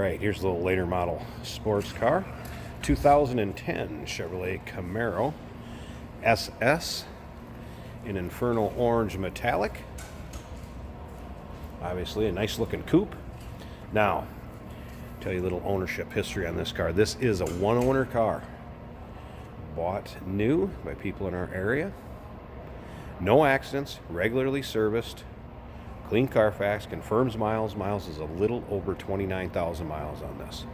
Alright, here's a little later model sports car. 2010 Chevrolet Camaro SS in Infernal Orange Metallic. Obviously a nice looking coupe. Now, tell you a little ownership history on this car. This is a one-owner car. Bought new by people in our area. No accidents, regularly serviced. Clean Carfax, confirms miles. Miles is a little over 29,000 miles on this.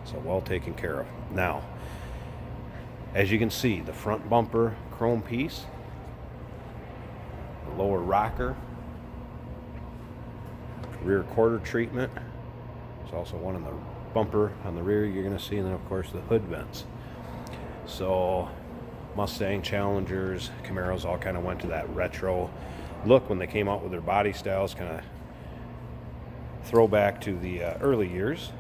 So well taken care of. Now, as you can see, the front bumper chrome piece, the lower rocker, rear quarter treatment. There's also one in the bumper on the rear you're going to see, and then of course the hood vents. So Mustang, Challengers, Camaros all kind of went to that retro look when they came out with their body styles, kind of throwback to the early years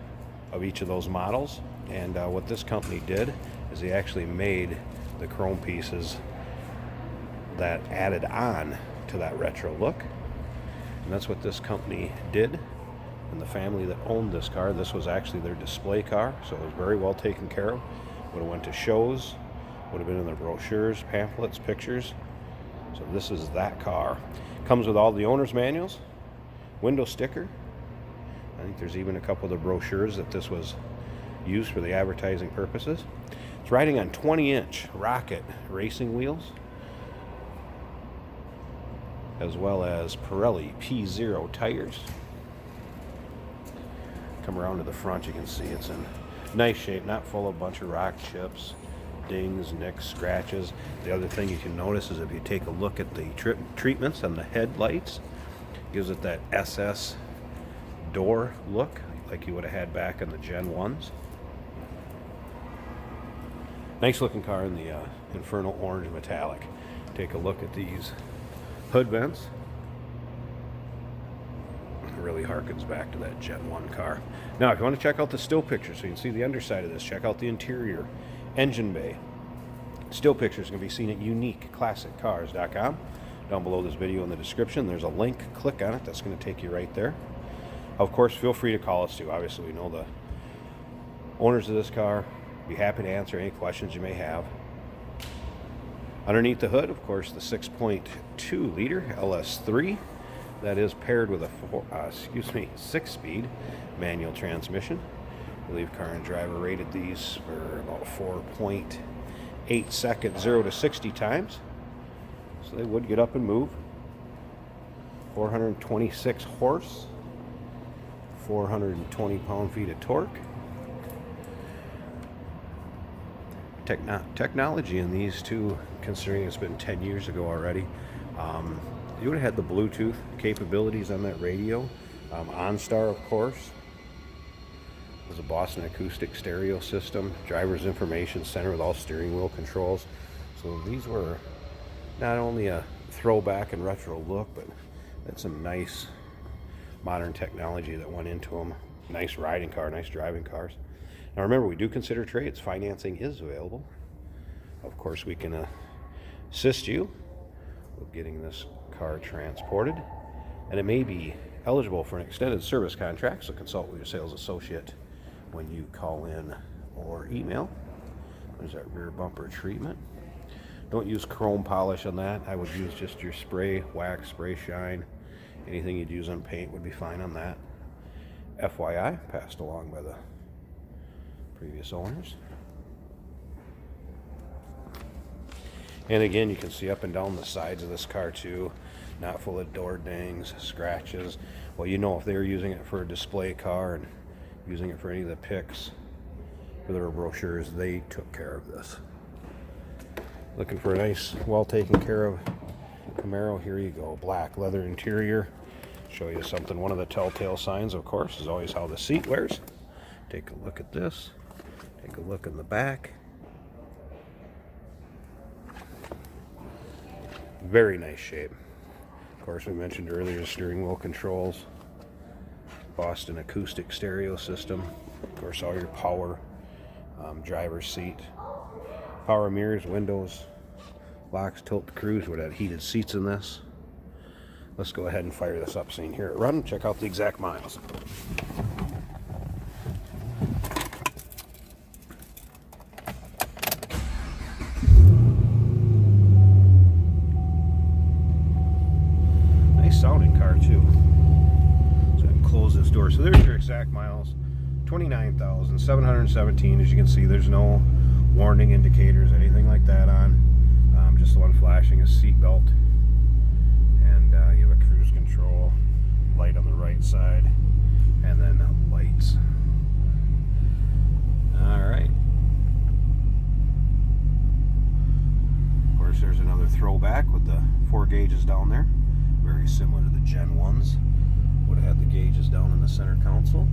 of each of those models. And what this company did is they actually made the chrome pieces that added on to that retro look. And that's what this company did. And the family that owned this car, this was actually their display car, so it was very well taken care of. Would have went to shows, would have been in the brochures, pamphlets, pictures. So this is that car. Comes with all the owner's manuals, window sticker. I think there's even a couple of the brochures that this was used for the advertising purposes. It's riding on 20-inch Rocket racing wheels, as well as Pirelli P0 tires. Come around to the front, you can see it's in nice shape, not full of a bunch of rock chips, dings, nicks, scratches. The other thing you can notice is if you take a look at the treatments on the headlights, gives it that SS door look like you would have had back in the Gen 1s. Nice looking car in the Infernal Orange Metallic. Take a look at these hood vents. It really harkens back to that Gen 1 car. Now, if you want to check out the still pictures so you can see the underside of this, check out the interior. Engine bay. Still pictures can be seen at uniqueclassiccars.com. Down below this video in the description, there's a link. Click on it. That's going to take you right there. Of course, feel free to call us too. Obviously, we know the owners of this car. Be happy to answer any questions you may have. Underneath the hood, of course, the 6.2 liter LS3. That is paired with a 6-speed manual transmission. I believe Car and Driver rated these for about 4.8 seconds, 0 to 60 times. So they would get up and move. 426 horse, 420 pound-feet of torque. Technology in these two, considering it's been 10 years ago already, you would have had the Bluetooth capabilities on that radio. OnStar, of course. There's a Boston acoustic stereo system, driver's information center with all steering wheel controls. So these were not only a throwback and retro look, but that's some nice modern technology that went into them. Nice riding car, nice driving cars. Now remember, we do consider trades. Financing is available. Of course, we can assist you with getting this car transported, and it may be eligible for an extended service contract, so consult with your sales associate when you call in or email. There's that rear bumper treatment. Don't use chrome polish on that. I would use just your spray, wax, spray shine. Anything you'd use on paint would be fine on that. FYI, passed along by the previous owners. And again, you can see up and down the sides of this car too, not full of door dings, scratches. Well, you know, if they were using it for a display car and using it for any of the pics for their brochures, they took care of this. Looking for a nice, well taken care of Camaro, here you go. Black leather interior. Show you something. One of the telltale signs, of course, is always how the seat wears. Take a look at this. Take a look in the back. Very nice shape. Of course, we mentioned earlier the steering wheel controls. Boston acoustic stereo system. Of course, all your power. Driver's seat. Power mirrors, windows, locks, tilt to cruise. Would have heated seats in this. Let's go ahead and fire this up so you can hear it run. Check out the exact miles. sounding car too. So I can close this door. So there's your exact miles. 29,717. As you can see, there's no warning indicators, anything like that on. Just the one flashing a seat belt. And you have a cruise control light on the right side. And then lights. Alright. Of course, there's another throwback with the 4 gauges down there. Very similar to the Gen 1s. Would have had the gauges down in the center console.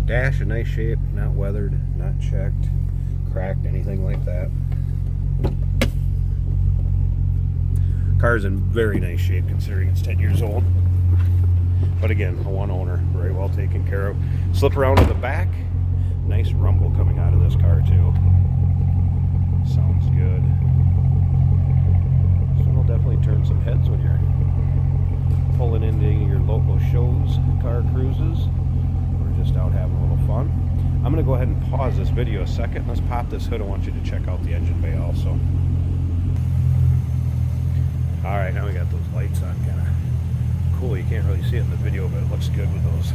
Dash in nice shape, not weathered, not checked, cracked, anything like that. Car's in very nice shape considering it's 10 years old. But again, a one owner, very well taken care of. Slip around to the back. Nice rumble coming out of this car too. Sounds good. This one will definitely turn some heads when you're pulling into your local shows, car cruises. Just out having a little fun. I'm going to go ahead and pause this video a second. Let's pop this hood. I want you to check out the engine bay also. Alright, now we got those lights on. Kind of cool. You can't really see it in the video, but it looks good with those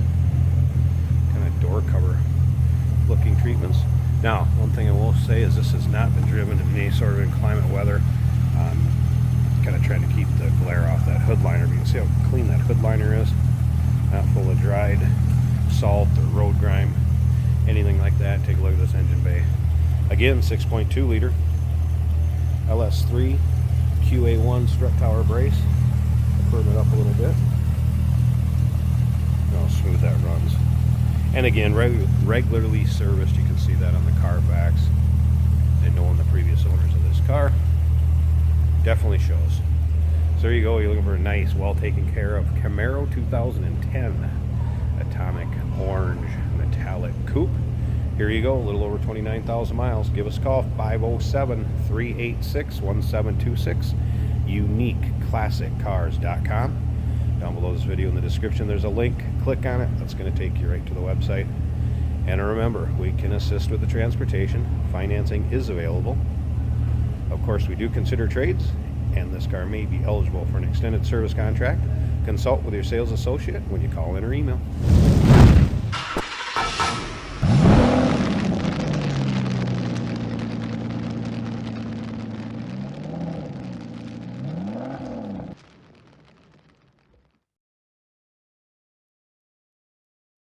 kind of door cover looking treatments. Now, one thing I will say is this has not been driven in any sort of inclement weather. Kind of trying to keep the glare off that hood liner. But you can see how clean that hood liner is. Not full of dried salt or road grime, anything like that. Take a look at this engine bay. Again, 6.2 liter LS3 QA1 strut tower brace. Firm it up a little bit. Look how smooth that runs. And again, regularly serviced. You can see that on the Carfax. They know on the previous owners of this car. Definitely shows. So there you go. You're looking for a nice, well taken care of Camaro 2010 atomic orange metallic coupe. Here you go, a little over 29,000 miles. Give us a call, 507-386-1726, uniqueclassiccars.com. Down below this video in the description there's a link. Click on it. That's going to take you right to the website. And remember, we can assist with the transportation. Financing is available. Of course, we do consider trades, and this car may be eligible for an extended service contract. Consult with your sales associate when you call in or email.